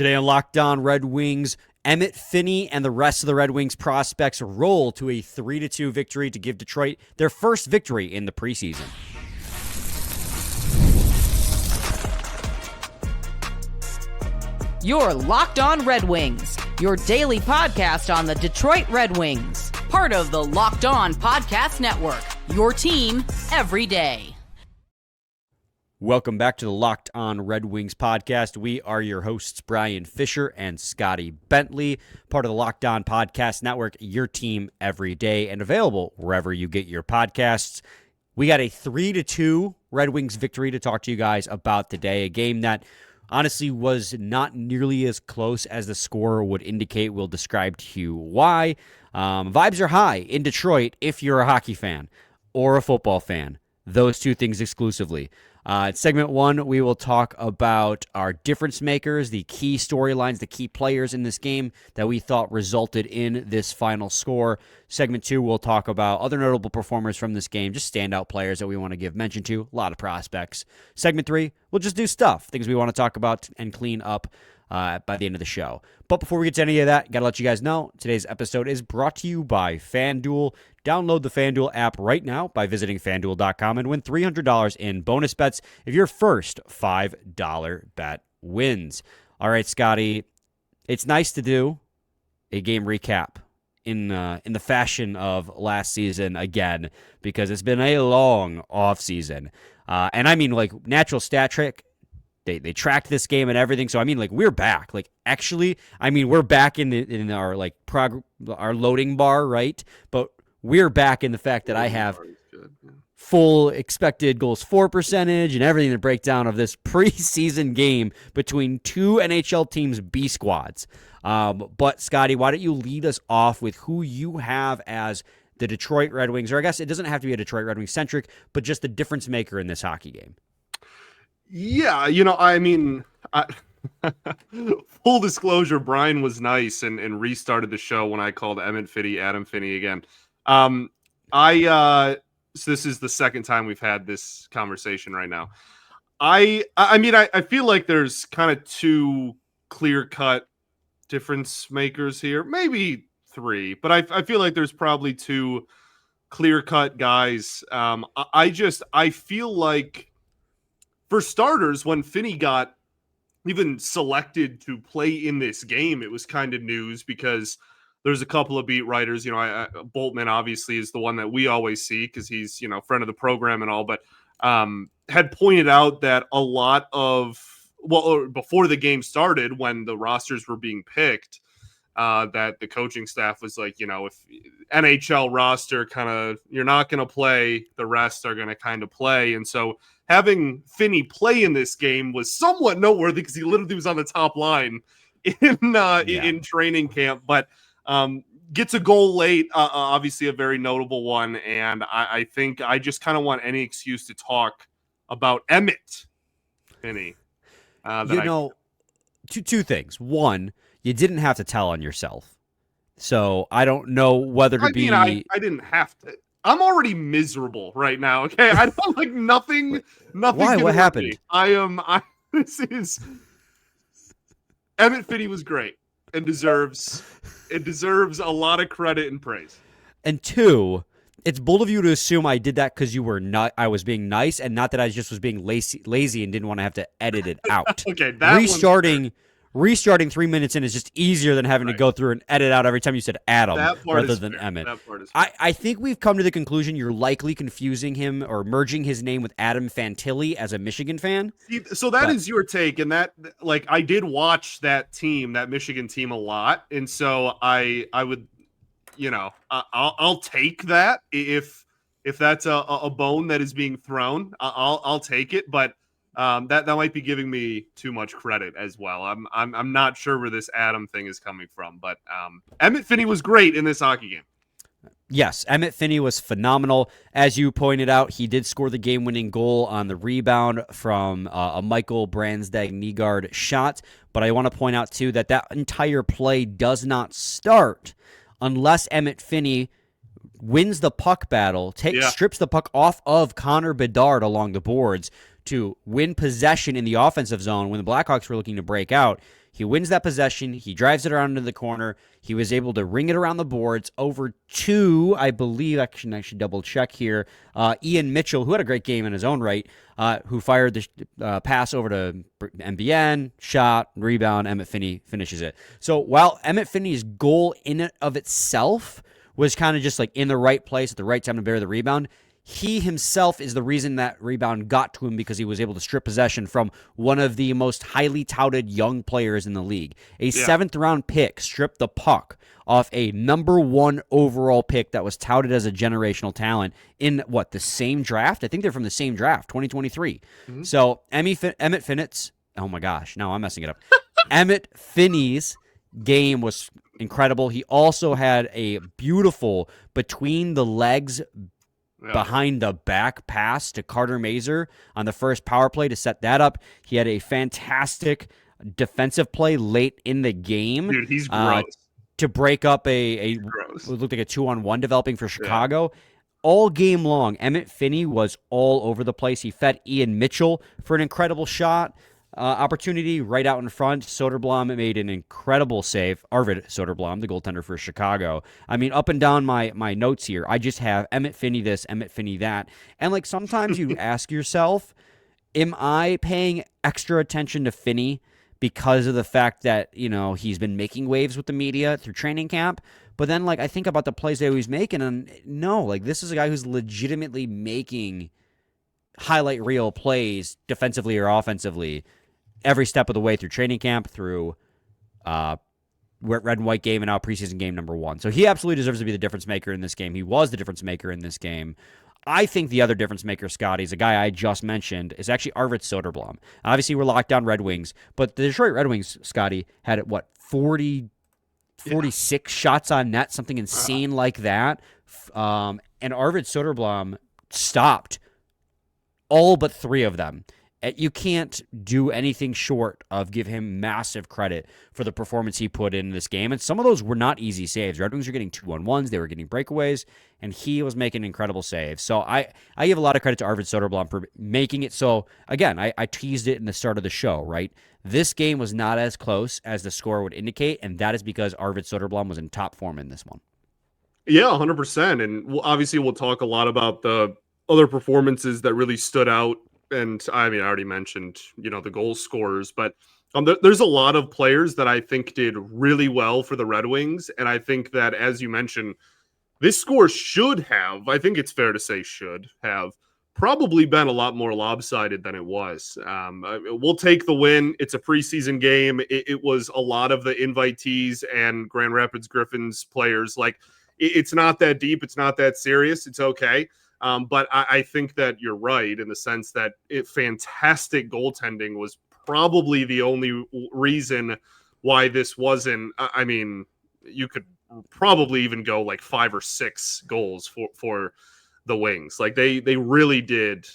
Today on Locked On Red Wings, Emmitt Finnie and the rest of the Red Wings prospects roll to a 3-2 victory to give Detroit their first victory in the preseason. You're Locked On Red Wings, your daily podcast on the Detroit Red Wings. Part of the Locked On Podcast Network, your team every day. Welcome back to the Locked On Red Wings podcast. We are your hosts, Brian Fisher and Scotty Bentley, part of the Locked On Podcast Network, your team every day, and available wherever you get your podcasts. We got a 3-2 Red Wings victory to talk to you guys about today, a game that honestly was not nearly as close as the score would indicate. We'll describe to you why. Vibes are high in Detroit if you're a hockey fan or a football fan. Those two things exclusively. Segment 1, we will talk about our difference makers, the key storylines, the key players in this game that we thought resulted in this final score. Segment 2, we'll talk about other notable performers from this game, just standout players that we want to give mention to, a lot of prospects. Segment 3, we'll just do stuff, things we want to talk about and clean up by the end of the show. But before we get to any of that, got to let you guys know, today's episode is brought to you by FanDuel. Download the FanDuel app right now by visiting FanDuel.com and win $300 in bonus bets if your first $5 bet wins. All right, Scotty, it's nice to do a game recap in the fashion of last season again, because it's been a long offseason. And I mean, like, natural stat trick, they tracked this game and everything. So I mean, like, we're back. Like, actually, I mean, we're back in our like our loading bar, right? But we're back in the fact that I have full expected goals for percentage and everything to break down of this preseason game between two NHL teams' B squads. But Scotty, why don't you lead us off with who you have as the Detroit Red Wings, or I guess it doesn't have to be a Detroit Red Wings centric, but just the difference maker in this hockey game. Yeah, I mean, full disclosure, Brian was nice and restarted the show when I called Emmitt Finnie Adam Finnie again. So this is the second time we've had this conversation right now. I mean, I feel like there's kind of two clear-cut difference makers here, maybe three, but I feel like there's probably two clear-cut guys. I feel like, for starters, when Finnie got even selected to play in this game, it was kind of news because there's a couple of beat writers. Boltman obviously is the one that we always see because he's, friend of the program and all, but had pointed out that a lot of, before the game started, when the rosters were being picked, that the coaching staff was like, if NHL roster kind of, you're not going to play, the rest are going to kind of play. And so having Finnie play in this game was somewhat noteworthy because he literally was on the top line in training camp, but gets a goal late, obviously a very notable one. And I think I just kind of want any excuse to talk about Emmitt Finnie. Two things. One, you didn't have to tell on yourself. So I don't know whether to be... I didn't have to. I'm already miserable right now, okay? I don't like nothing. Why? What happened? This is... Emmitt Finnie was great and deserves a lot of credit and praise. And two, it's bold of you to assume I did that because I was being nice and not that I just was being lazy and didn't want to have to edit it out. Okay, restarting 3 minutes in is just easier than having to go through and edit out every time you said Adam rather than Emmitt. That part is fair. I think we've come to the conclusion you're likely confusing him or merging his name with Adam Fantilli as a Michigan fan. So that is your take, and that, like, I did watch that Michigan team a lot, and so I would, I'll take that if that's a bone that is being thrown. I'll take it, but that might be giving me too much credit as well. I'm not sure where this Adam thing is coming from, but Emmitt Finnie was great in this hockey game. Yes, Emmitt Finnie was phenomenal. As you pointed out, he did score the game-winning goal on the rebound from a Michael Brandsegg-Nygard shot. But I want to point out, too, that entire play does not start unless Emmitt Finnie wins the puck battle, strips the puck off of Connor Bedard along the boards to win possession in the offensive zone when the Blackhawks were looking to break out. He wins that possession. He drives it around into the corner. He was able to ring it around the boards over to, I believe, I should double check here, Ian Mitchell, who had a great game in his own right, who fired the pass over to MBN, shot, rebound, Emmitt Finnie finishes it. So while Emmitt Finnie's goal in and of itself was kind of just like in the right place at the right time to bear the rebound, he himself is the reason that rebound got to him because he was able to strip possession from one of the most highly touted young players in the league. A seventh-round pick stripped the puck off a number 1 overall pick that was touted as a generational talent in, the same draft? I think they're from the same draft, 2023. Mm-hmm. So Emmitt Finne's, oh my gosh, now I'm messing it up. Emmitt Finnie's game was incredible. He also had a beautiful between the legs behind the back pass to Carter Mazur on the first power play to set that up. He had a fantastic defensive play late in the game. Dude, he's gross. To break up it looked like a 2-on-1 developing for Chicago. All game long, Emmitt Finnie was all over the place. He fed Ian Mitchell for an incredible shot. Opportunity right out in front. Soderblom made an incredible save. Arvid Soderblom, the goaltender for Chicago. I mean, up and down my notes here, I just have Emmitt Finnie this, Emmitt Finnie that. And like sometimes you ask yourself, am I paying extra attention to Finnie because of the fact that, he's been making waves with the media through training camp? But then I think about the plays that he was making, and no, this is a guy who's legitimately making highlight reel plays defensively or offensively every step of the way through training camp, through red and white game, and now preseason game number 1. So he absolutely deserves to be the difference maker in this game. He was the difference maker in this game. I think the other difference maker, Scotty, is a guy I just mentioned, is actually Arvid Soderblom. Obviously, we're locked down Red Wings, but the Detroit Red Wings, Scotty, had 46 shots on net, something insane like that. And Arvid Soderblom stopped all but 3 of them. You can't do anything short of give him massive credit for the performance he put in this game. And some of those were not easy saves. Red Wings were getting 2-on-1s. They were getting breakaways, and he was making incredible saves. So I give a lot of credit to Arvid Soderblom for making it so. Again, I teased it in the start of the show, right? This game was not as close as the score would indicate, and that is because Arvid Soderblom was in top form in this one. Yeah, 100%. And obviously we'll talk a lot about the other performances that really stood out. And I mean, I already mentioned, the goal scorers, but there's a lot of players that I think did really well for the Red Wings. And I think that, as you mentioned, this score I think it's fair to say should have probably been a lot more lopsided than it was. We'll take the win. It's a preseason game. It was a lot of the invitees and Grand Rapids Griffins players. It's not that deep. It's not that serious. It's okay. But I think that you're right in the sense that fantastic goaltending was probably the only reason why this wasn't. I mean, you could probably even go 5 or 6 goals for the Wings. They really did.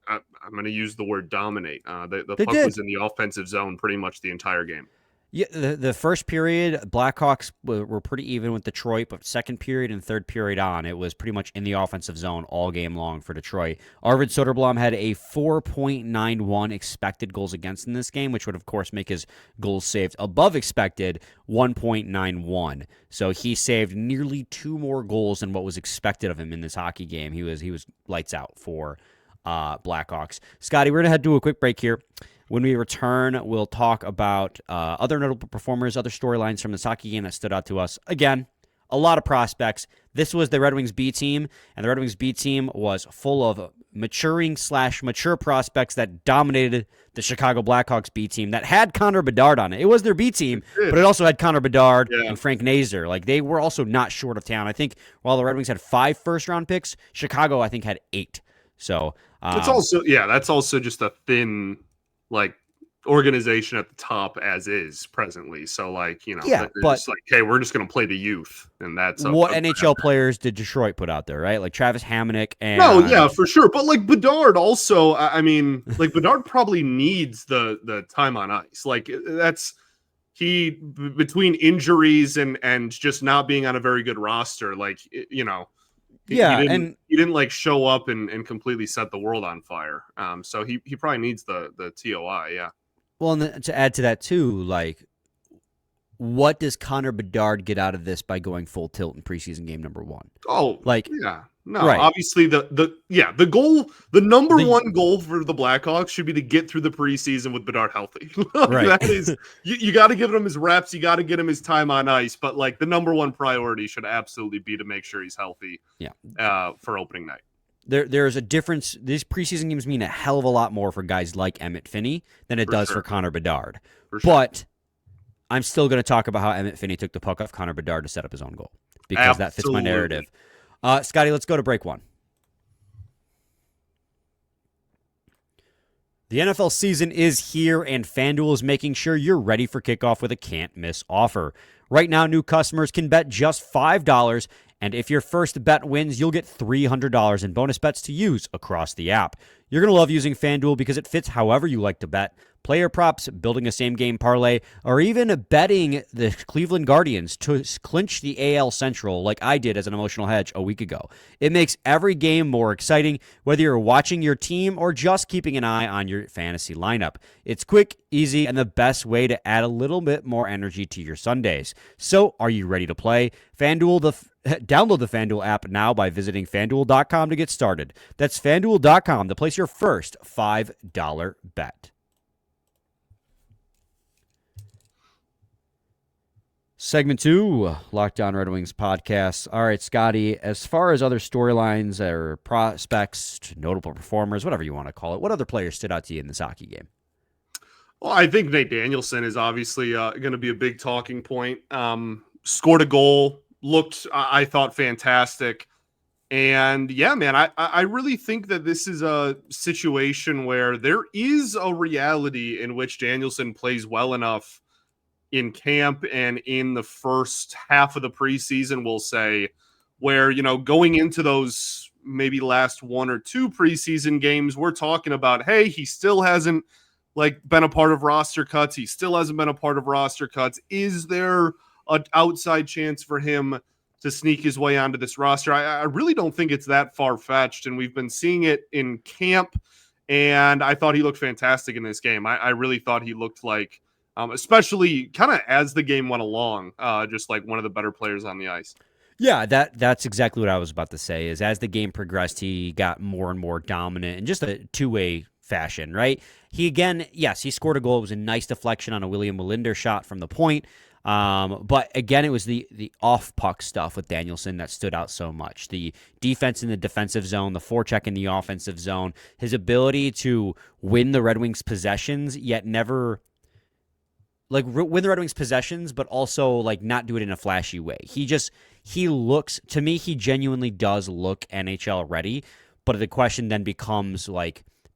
I'm going to use the word dominate. The puck was in the offensive zone pretty much the entire game. Yeah, the first period, Blackhawks were pretty even with Detroit, but second period and third period on, it was pretty much in the offensive zone all game long for Detroit. Arvid Soderblom had a 4.91 expected goals against in this game, which would, of course, make his goals saved above expected 1.91. So he saved nearly 2 more goals than what was expected of him in this hockey game. He was lights out for Blackhawks. Scotty, we're going to head to a quick break here. When we return, we'll talk about other notable performers, other storylines from this hockey game that stood out to us. Again, a lot of prospects. This was the Red Wings B team, and the Red Wings B team was full of mature prospects that dominated the Chicago Blackhawks B team that had Connor Bedard on it. It was their B team, but it also had Connor Bedard and Frank Nazar. They were also not short of talent. I think while the Red Wings had 5 first-round picks, Chicago, I think, had 8. So it's also that's also just a thin organization at the top as is presently. So but just hey, we're just going to play the youth, and that's what NHL players did Detroit put out there, right? Like Travis Hamonic and for sure. But Bedard also, I mean, Bedard probably needs the time on ice. That's between injuries and just not being on a very good roster. Yeah, he didn't like show up and completely set the world on fire. So he probably needs the TOI. Yeah. well, and to add to that too, like, what does Connor Bedard get out of this by going full tilt in preseason game number 1? Oh, Like, yeah. No, right. Obviously the goal, the number one goal for the Blackhawks should be to get through the preseason with Bedard healthy. Right. That is, you got to give him his reps, you got to get him his time on ice, but like the number one priority should absolutely be to make sure he's healthy. Yeah. For opening night. There's a difference. These preseason games mean a hell of a lot more for guys like Emmitt Finnie than it does for Connor Bedard. For sure. But I'm still going to talk about how Emmitt Finnie took the puck off Connor Bedard to set up his own goal because that fits my narrative. Scotty, let's go to break 1. The NFL season is here, and FanDuel is making sure you're ready for kickoff with a can't-miss offer. Right now, new customers can bet just $5, and if your first bet wins, you'll get $300 in bonus bets to use across the app. You're going to love using FanDuel because it fits however you like to bet. Player props, building a same-game parlay, or even betting the Cleveland Guardians to clinch the AL Central like I did as an emotional hedge a week ago. It makes every game more exciting, whether you're watching your team or just keeping an eye on your fantasy lineup. It's quick, easy, and the best way to add a little bit more energy to your Sundays. So, are you ready to play? Download the FanDuel app now by visiting FanDuel.com to get started. That's FanDuel.com to place your first $5 bet. Segment 2, Locked On Red Wings podcast. All right, Scotty, as far as other storylines or prospects, notable performers, whatever you want to call it, what other players stood out to you in this hockey game? Well, I think Nate Danielson is obviously going to be a big talking point. Scored a goal, looked, I thought, fantastic. And yeah, man, I really think that this is a situation where there is a reality in which Danielson plays well enough in camp and in the first half of the preseason, we'll say, where, going into those maybe last 1 or 2 preseason games, we're talking about, hey, he still hasn't been a part of roster cuts. He still hasn't been a part of roster cuts. Is there an outside chance for him to sneak his way onto this roster? I really don't think it's that far-fetched, and we've been seeing it in camp, and I thought he looked fantastic in this game. I really thought he looked like, especially kind of as the game went along, just like one of the better players on the ice. Yeah, that's exactly what I was about to say, is as the game progressed, he got more and more dominant in just a two-way fashion, right? He scored a goal. It was a nice deflection on a William Wallinder shot from the point. But again, it was the off-puck stuff with Danielson that stood out so much. The defense in the defensive zone, the forecheck in the offensive zone, his ability to win the Red Wings possessions, yet never win the Red Wings possessions, but also not do it in a flashy way. He looks, to me, he genuinely does look NHL ready. But the question then becomes,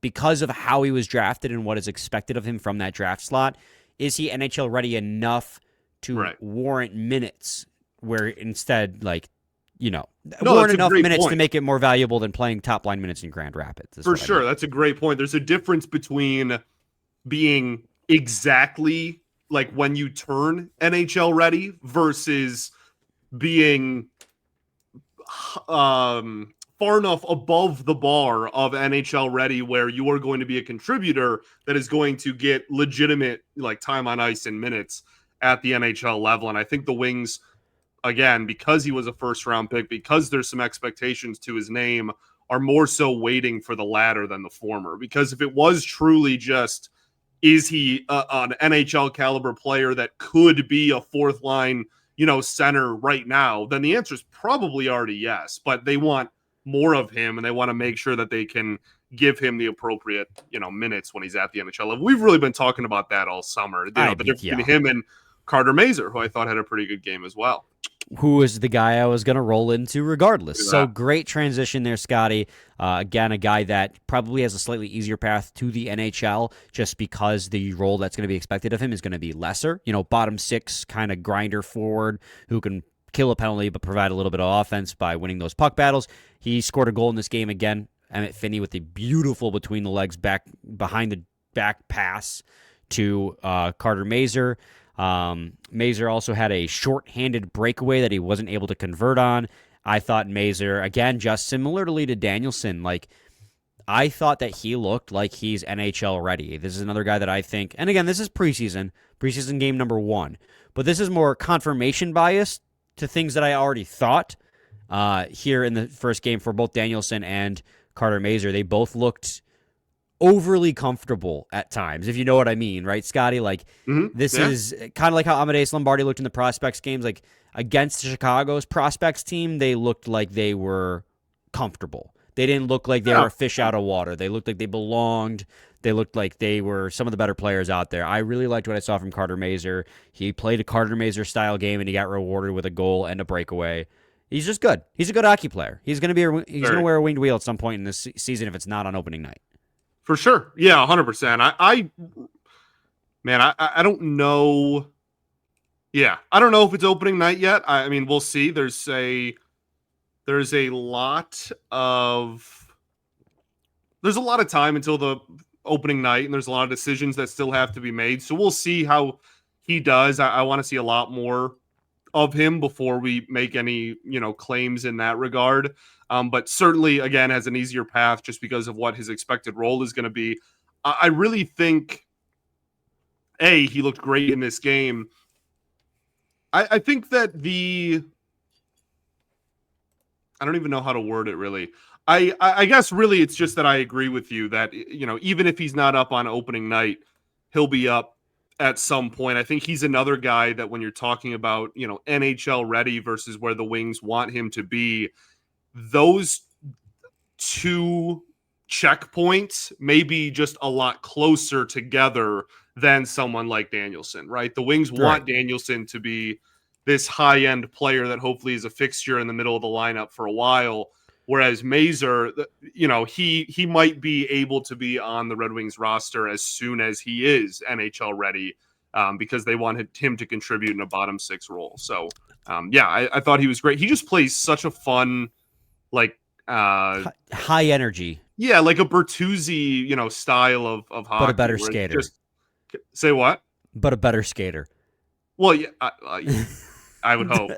because of how he was drafted and what is expected of him from that draft slot, is he NHL ready enough to warrant minutes where instead, warrant enough minutes to make it more valuable than playing top line minutes in Grand Rapids? For sure. That's a great point. There's a difference between being exactly when you turn NHL ready versus being far enough above the bar of NHL ready where you are going to be a contributor that is going to get legitimate time on ice and minutes at the NHL level. And I think the Wings, again, because he was a first round pick, because there's some expectations to his name, are more so waiting for the latter than the former. Because if it was truly just, is he an NHL caliber player that could be a fourth line, center right now, then the answer is probably already yes. But they want more of him, and they want to make sure that they can give him the appropriate, minutes when he's at the NHL level. We've really been talking about that all summer. The difference between him and Carter Mazur, who I thought had a pretty good game as well. Who is the guy I was going to roll into regardless. So great transition there, Scotty. Again, a guy that probably has a slightly easier path to the NHL just because the role that's going to be expected of him is going to be lesser. Bottom six kind of grinder forward who can kill a penalty but provide a little bit of offense by winning those puck battles. He scored a goal in this game again. Emmitt Finnie with a beautiful between the legs behind the back pass to Carter Mazur. Mazur also had a short-handed breakaway that he wasn't able to convert on. I thought Mazur, again, just similarly to Danielson, like, I thought that he looked like he's NHL ready. This is another guy that I think, and again, this is preseason game number 1, but this is more confirmation bias to things that I already thought here in the first game for both Danielson and Carter Mazur. They both looked overly comfortable at times, if you know what I mean, right, Scotty? Like, this is kind of like how Amadeus Lombardi looked in the prospects games. Like, against Chicago's prospects team, they looked like they were comfortable. They didn't look like they were a fish out of water. They looked like they belonged. They looked like they were some of the better players out there. I really liked what I saw from Carter Mazur. He played a Carter Mazur style game, and he got rewarded with a goal and a breakaway. He's just good. He's a good hockey player. He's going to wear a winged wheel at some point in this season if it's not on opening night. For sure. Yeah, 100%. I don't know. Yeah, I don't know if it's opening night yet. I mean, we'll see. There's a lot of time until the opening night, and there's a lot of decisions that still have to be made. So we'll see how he does. I want to see a lot more of him before we make any, claims in that regard. But certainly, again, has an easier path just because of what his expected role is going to be. I really think, he looked great in this game. I think that I don't even know how to word it, really. I guess really it's just that I agree with you that, even if he's not up on opening night, he'll be up at some point. I think he's another guy that when you're talking about, NHL ready versus where the Wings want him to be, those two checkpoints may be just a lot closer together than someone like Danielson, right? The Wings want Danielson to be this high-end player that hopefully is a fixture in the middle of the lineup for a while, whereas Mazur, he might be able to be on the Red Wings roster as soon as he is NHL ready, because they wanted him to contribute in a bottom 6 role. So, I thought he was great. He just plays such a fun, high energy. Yeah, like a Bertuzzi, style of hockey. But a better skater. Say what? But a better skater. Well, yeah, I would hope.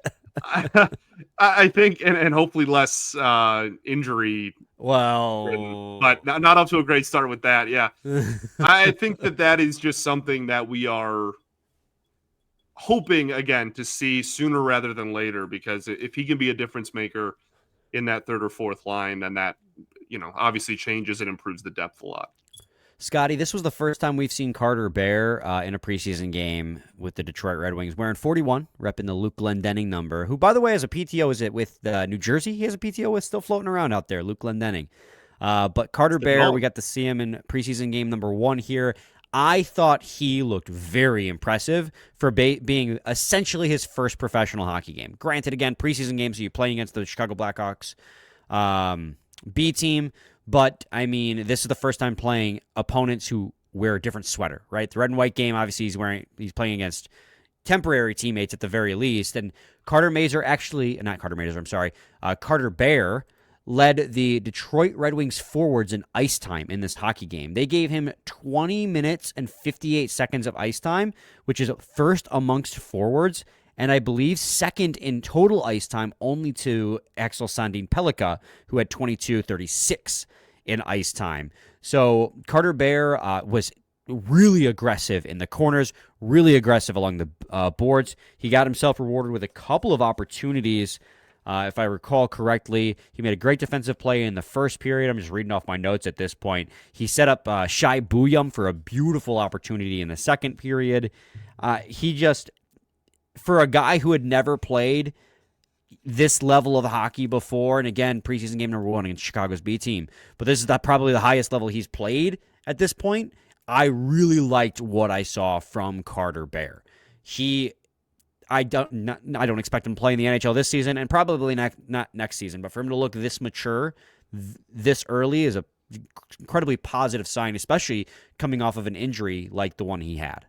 I think, and hopefully less injury. Well, but not up to a great start with that. Yeah, I think that is just something that we are hoping again to see sooner rather than later. Because if he can be a difference maker in that third or fourth line, then that obviously changes and improves the depth a lot. Scotty, this was the first time we've seen Carter Bear in a preseason game with the Detroit Red Wings, wearing 41, repping the Luke Glendening number, who, by the way, has a PTO. Is it with New Jersey? He has a PTO with still floating around out there, Luke Glendening. But Carter Bear, we got to see him in preseason game number 1 here. I thought he looked very impressive for being essentially his first professional hockey game. Granted, again, preseason games, so you're playing against the Chicago Blackhawks B team. But, I mean, this is the first time playing opponents who wear a different sweater, right? The red and white game, obviously, he's playing against temporary teammates at the very least. And Carter Bear led the Detroit Red Wings forwards in ice time in this hockey game. They gave him 20 minutes and 58 seconds of ice time, which is first amongst forwards, and I believe second in total ice time only to Axel Sandin-Pellikka, who had 22:36 in ice time. So Carter Bear was really aggressive in the corners, really aggressive along the boards. He got himself rewarded with a couple of opportunities. If I recall correctly, he made a great defensive play in the first period. I'm just reading off my notes at this point. He set up Shai Buyum for a beautiful opportunity in the second period. For a guy who had never played this level of hockey before, and again, preseason game number 1 against Chicago's B team, but this is probably the highest level he's played at this point, I really liked what I saw from Carter Bear. I don't expect him to play in the NHL this season, and probably not next season, but for him to look this mature this early is a incredibly positive sign, especially coming off of an injury like the one he had.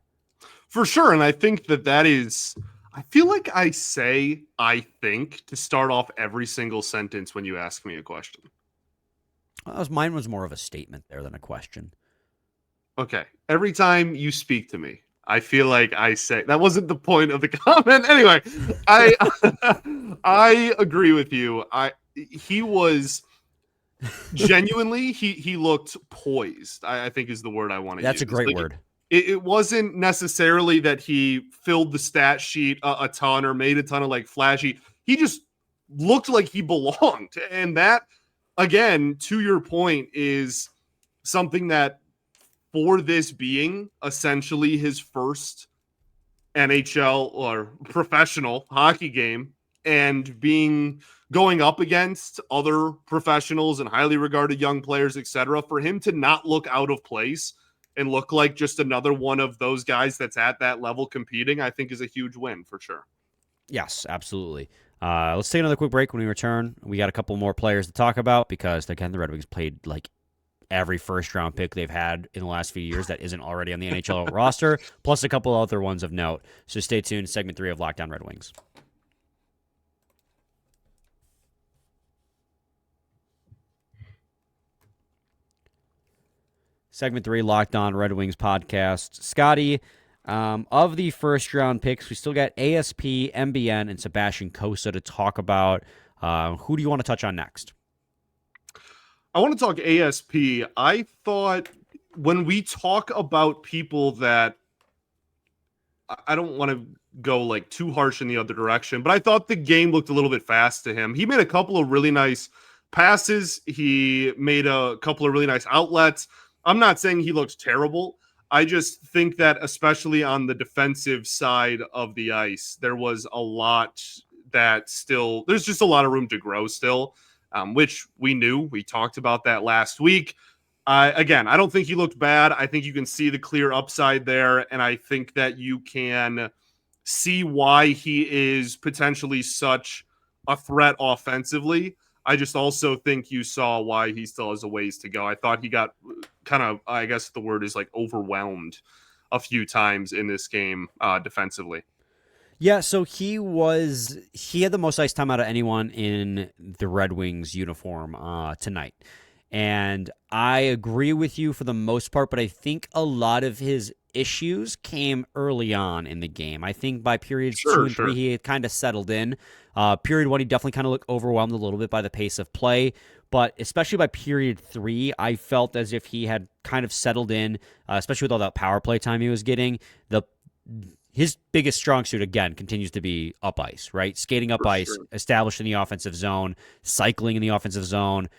For sure, and I think that is... I feel like I say "I think" to start off every single sentence when you ask me a question. Mine was more of a statement there than a question. Okay. Every time you speak to me, I feel like I say that wasn't the point of the comment. Anyway, I I agree with you. He was genuinely he looked poised. I think is the word I want to use. That's a great word. It wasn't necessarily that he filled the stat sheet a ton or made a ton of like flashy. He just looked like he belonged, and that again, to your point, is something that, for this being essentially his first NHL or professional hockey game and going up against other professionals and highly regarded young players, etc., for him to not look out of place and look like just another one of those guys that's at that level competing, I think is a huge win for sure. Yes, absolutely. Let's take another quick break. When we return, we got a couple more players to talk about because, again, the Red Wings played like every first-round pick they've had in the last few years that isn't already on the NHL roster, plus a couple other ones of note. So stay tuned. Segment 3 of Locked On Red Wings. Segment 3, Locked On Red Wings podcast. Scotty, of the first-round picks, we still got ASP, MBN, and Sebastian Cossa to talk about. Who do you want to touch on next? I want to talk ASP. I thought when we talk about people that I don't want to go like too harsh in the other direction, but I thought the game looked a little bit fast to him. He made a couple of really nice passes. He made a couple of really nice outlets. I'm not saying he looks terrible. I just think that especially on the defensive side of the ice, there was a lot that still, there's just a lot of room to grow still. Which we knew. We talked about that last week. Again, I don't think he looked bad. I think you can see the clear upside there, and I think that you can see why he is potentially such a threat offensively. I just also think you saw why he still has a ways to go. I thought he got kind of, I guess the word is like overwhelmed a few times in this game defensively. Yeah, so he had the most ice time out of anyone in the Red Wings uniform tonight. And I agree with you for the most part, but I think a lot of his issues came early on in the game. I think by periods 2 and 3, he had kind of settled in. Period 1, he definitely kind of looked overwhelmed a little bit by the pace of play. But especially by period 3, I felt as if he had kind of settled in, especially with all that power play time he was getting. His biggest strong suit, again, continues to be up ice, right? Skating up ice, established in the offensive zone, cycling in the offensive zone,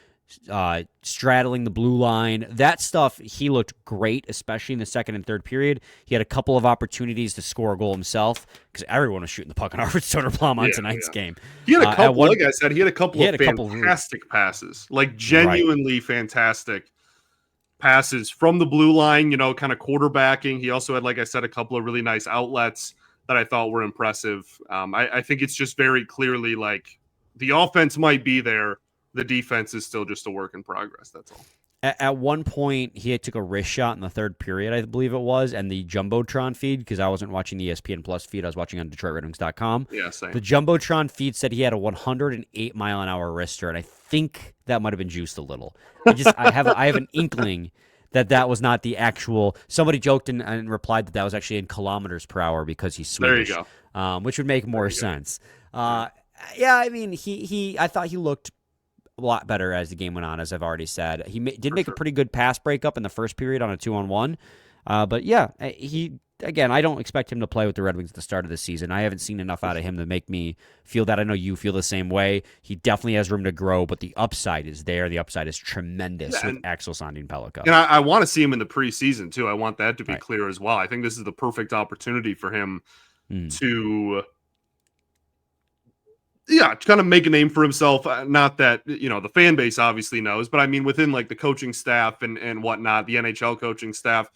straddling the blue line. That stuff, he looked great, especially in the second and third period. He had a couple of opportunities to score a goal himself because everyone was shooting the puck on Arvid Soderblom on tonight's game. He had a couple, like I said, he had a couple of fantastic passes, like genuinely fantastic passes from the blue line, you know, kind of quarterbacking. He also had, like I said, a couple of really nice outlets that I thought were impressive. I think it's just very clearly like the offense might be there. The defense is still just a work in progress. That's all. At one point, he took a wrist shot in the third period, I believe it was, and the Jumbotron feed, because I wasn't watching the ESPN Plus feed, I was watching on DetroitRedWings.com. Yeah, same. The Jumbotron feed said he had a 108-mile-an-hour wrister, and I think that might have been juiced a little. I have an inkling that was not the actual. Somebody joked and replied that was actually in kilometers per hour because he's Swedish. There you go. Which would make more sense. Yeah, I mean, I thought he looked a lot better as the game went on, as I've already said. He did make a pretty good pass breakup in the first period on a 2-on-1. But yeah, again, I don't expect him to play with the Red Wings at the start of the season. I haven't seen enough out of him to make me feel that. I know you feel the same way. He definitely has room to grow, but the upside is there. The upside is tremendous with Axel Sandin-Pellikka. And I want to see him in the preseason, too. I want that to be clear as well. I think this is the perfect opportunity for him to kind of make a name for himself. Not that, you know, the fan base obviously knows, but I mean, within like the coaching staff and whatnot, the NHL coaching staff,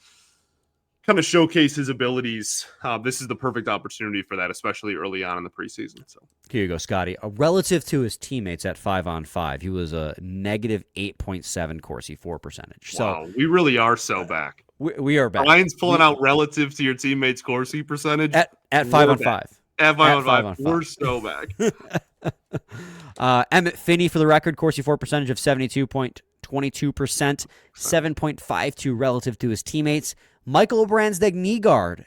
kind of showcase his abilities. This is the perfect opportunity for that, especially early on in the preseason. So here you go, Scotty. Relative to his teammates at 5-on-5, he was a negative 8.7 Corsi for percentage. Wow, so we really are so back. We are back. Ryan's pulling out relative to your teammates' Corsi percentage at 5-on-5. At 5-on-5, we're so back. Emmitt Finnie, for the record, Corsi for percentage of 72.22%, 7.52 relative to his teammates. Michael Brandsegg-Nygard,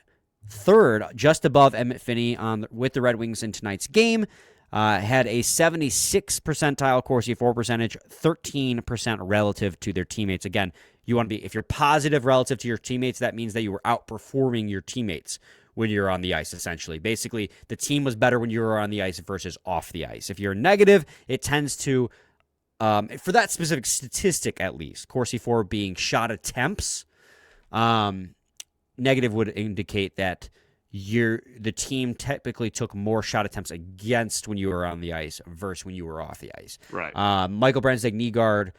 third, just above Emmitt Finne with the Red Wings in tonight's game. Had a 76 percentile Corsi for percentage, 13% relative to their teammates. Again, you want to be, if you're positive relative to your teammates, that means that you were outperforming your teammates when you're on the ice, essentially. Basically, the team was better when you were on the ice versus off the ice. If you're negative, it tends to, for that specific statistic at least, Corsi for being shot attempts, negative would indicate that the team typically took more shot attempts against when you were on the ice versus when you were off the ice. Right. Michael Brandsegg-Nygard,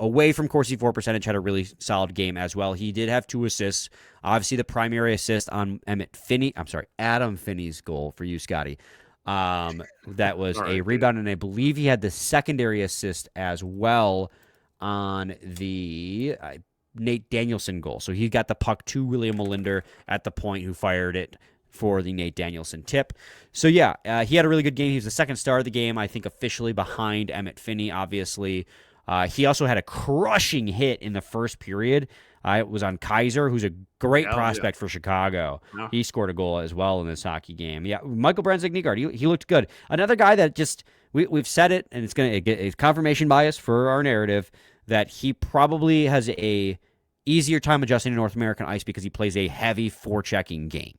away from Corsi for percentage, had a really solid game as well. He did have 2 assists. Obviously, the primary assist on Adam Finne's goal for you, Scotty. That was a rebound, and I believe he had the secondary assist as well on the Nate Danielson goal. So he got the puck to William Molinder at the point, who fired it for the Nate Danielson tip. So yeah, he had a really good game. He was the second star of the game, I think, officially behind Emmitt Finne, obviously. He also had a crushing hit in the first period. It was on Kaiser, who's a great prospect for Chicago. Yeah. He scored a goal as well in this hockey game. Yeah, Michael Brandsegg-Nygard, he looked good. Another guy that just, we've said it, and it's confirmation bias for our narrative, that he probably has a easier time adjusting to North American ice because he plays a heavy forechecking game.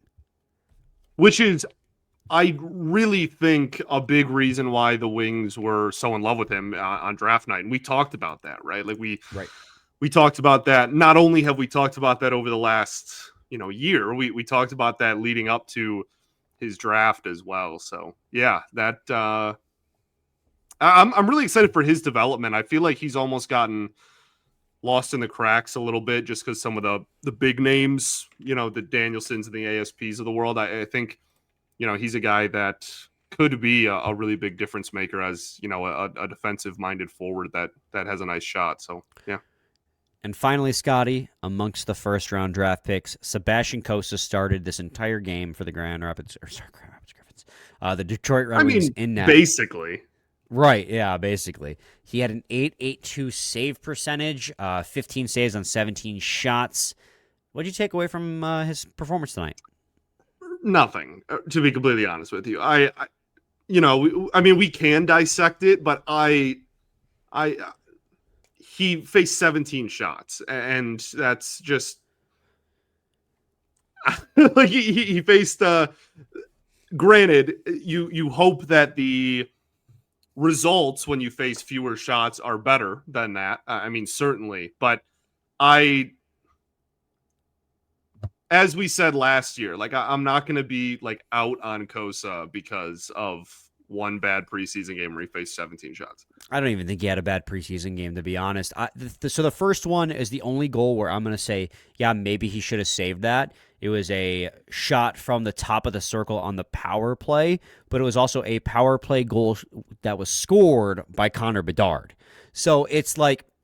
Which is, I really think, a big reason why the Wings were so in love with him on draft night. And we talked about that, right? Like we talked about that. Not only have we talked about that over the last, year, we talked about that leading up to his draft as well. So yeah, that I'm really excited for his development. I feel like he's almost gotten lost in the cracks a little bit just because some of the big names, the Danielsons and the ASPs of the world. I think, he's a guy that could be a really big difference maker as, a defensive-minded forward that has a nice shot. So, yeah. And finally, Scotty, amongst the first-round draft picks, Sebastian Cossa started this entire game for the Grand Rapids Griffins. The Detroit Red Wings in net. Basically. Right, yeah, basically. He had an .882 save percentage, 15 saves on 17 shots. What did you take away from his performance tonight? Nothing, to be completely honest with you. We can dissect it, but he faced 17 shots, and that's just like he faced. Granted, you hope that the results when you face fewer shots are better than that. Certainly, but as we said last year, I'm not going to be out on Cossa because of one bad preseason game where he faced 17 shots. I don't even think he had a bad preseason game, to be honest. So the first one is the only goal where I'm going to say, yeah, maybe he should have saved that. It was a shot from the top of the circle on the power play, but it was also a power play goal that was scored by Connor Bedard. So it's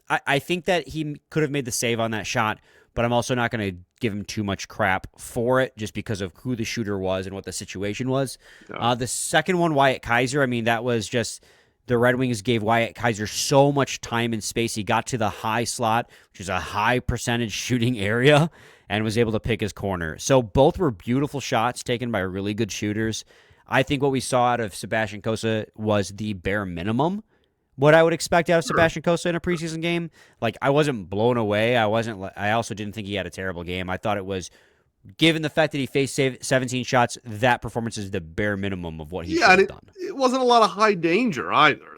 I think that he could have made the save on that shot, but I'm also not going to give him too much crap for it just because of who the shooter was and what the situation was. Yeah. The second one, Wyatt Kaiser, that was just the Red Wings gave Wyatt Kaiser so much time and space. He got to the high slot, which is a high percentage shooting area, and was able to pick his corner. So both were beautiful shots taken by really good shooters. I think what we saw out of Sebastian Cossa was the bare minimum what I would expect out of Sebastian Cossa in a preseason game. I wasn't blown away. I also didn't think he had a terrible game. I thought it was, given the fact that he faced 17 shots, that performance is the bare minimum of what he should have done. It wasn't a lot of high danger either.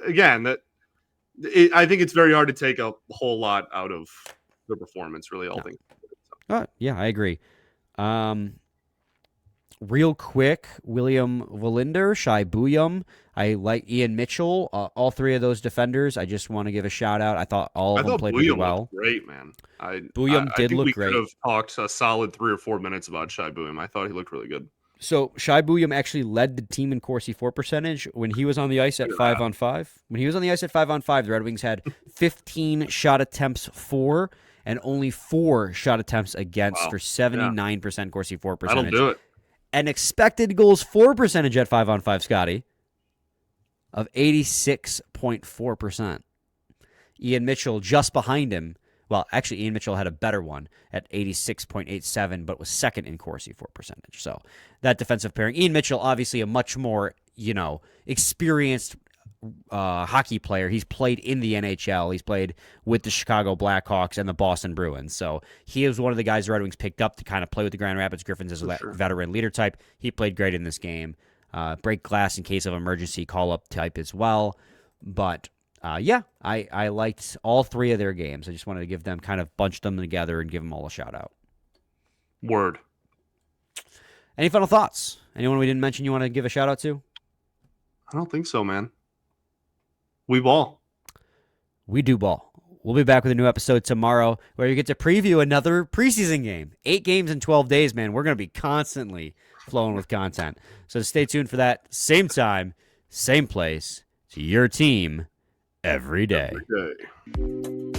Again, I think it's very hard to take a whole lot out of the performance, really, all things. Yeah, I agree. Real quick, William Molinder, Shai Buyam. I like Ian Mitchell. All three of those defenders, I just want to give a shout out. I thought all of them played really well. Great, man. Buyam did look great. We could have talked a solid 3 or 4 minutes about Shai Buyam. I thought he looked really good. So Shai Buyam actually led the team in Corsi for percentage when he was on the ice at 5-on-5. When he was on the ice at 5-on-5, the Red Wings had 15 shot attempts for and only 4 shot attempts against for 79% Corsi for percentage. That'll do it. An expected goals for percentage at 5-on-5, Scotty, of 86.4%. Ian Mitchell just behind him Well, actually, Ian Mitchell had a better one at 86.87, but was second in Corsi for percentage. So that defensive pairing. Ian Mitchell, obviously a much more, experienced hockey player. He's played in the NHL. He's played with the Chicago Blackhawks and the Boston Bruins. So he was one of the guys the Red Wings picked up to kind of play with the Grand Rapids Griffins as a veteran leader type. He played great in this game. Break glass in case of emergency call-up type as well. But, I liked all three of their games. I just wanted to give them, kind of bunch them together and give them all a shout-out. Word. Any final thoughts? Anyone we didn't mention you want to give a shout-out to? I don't think so, man. We ball. We do ball. We'll be back with a new episode tomorrow where you get to preview another preseason game. 8 games in 12 days, man. We're going to be constantly flowing with content. So stay tuned for that. Same time, same place. To your team every day. Every day.